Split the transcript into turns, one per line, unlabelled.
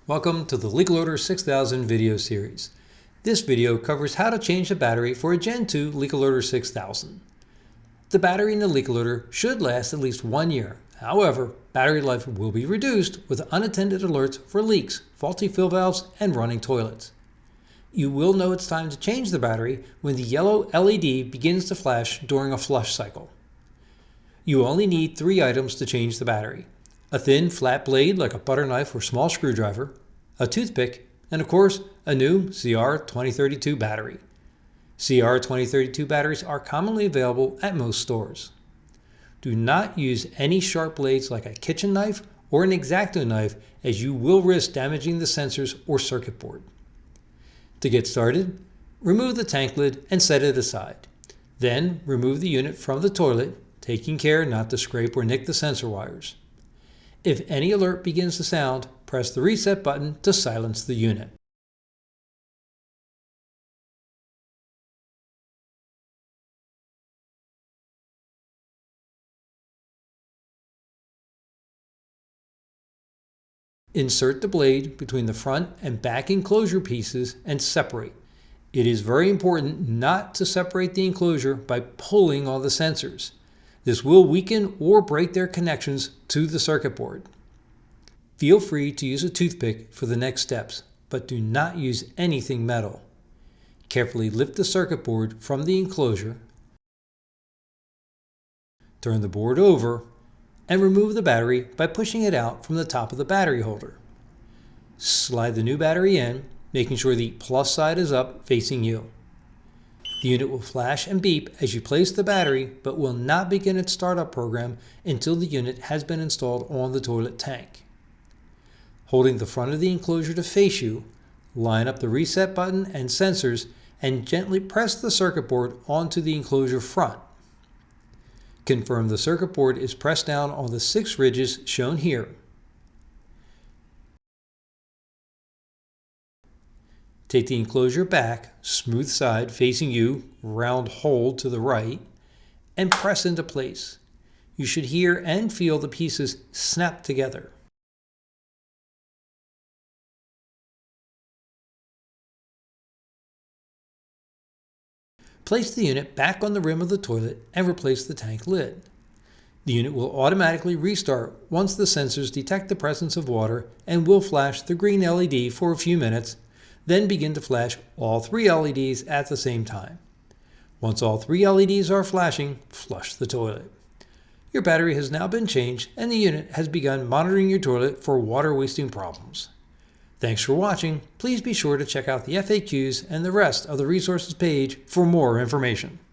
Welcome to the LeakAlertor 6000 video series. This video covers how to change the battery for a Gen-2 LeakAlertor 6000. The battery in the LeakAlertor should last at least 1 year. However, battery life will be reduced with unattended alerts for leaks, faulty fill valves, and running toilets. You will know it's time to change the battery when the yellow LED begins to flash during a flush cycle. You only need 3 items to change the battery: a thin, flat blade like a butter knife or small screwdriver, a toothpick, and of course, a new CR2032 battery. CR2032 batteries are commonly available at most stores. Do not use any sharp blades like a kitchen knife or an X-Acto knife, as you will risk damaging the sensors or circuit board. To get started, remove the tank lid and set it aside. Then remove the unit from the toilet, taking care not to scrape or nick the sensor wires. If any alert begins to sound, press the reset button to silence the unit. Insert the blade between the front and back enclosure pieces and separate. It is very important not to separate the enclosure by pulling on the sensors. This will weaken or break their connections to the circuit board. Feel free to use a toothpick for the next steps, but do not use anything metal. Carefully lift the circuit board from the enclosure, turn the board over, and remove the battery by pushing it out from the top of the battery holder. Slide the new battery in, making sure the plus side is up facing you. The unit will flash and beep as you place the battery, but will not begin its startup program until the unit has been installed on the toilet tank. Holding the front of the enclosure to face you, line up the reset button and sensors and gently press the circuit board onto the enclosure front. Confirm the circuit board is pressed down on the 6 ridges shown here. Take the enclosure back, smooth side facing you, round hole to the right, and press into place. You should hear and feel the pieces snap together. Place the unit back on the rim of the toilet and replace the tank lid. The unit will automatically restart once the sensors detect the presence of water and will flash the green LED for a few minutes, then begin to flash all 3 LEDs at the same time. Once all 3 LEDs are flashing, flush the toilet. Your battery has now been changed and the unit has begun monitoring your toilet for water wasting problems. Thanks for watching. Please be sure to check out the FAQs and the rest of the resources page for more information.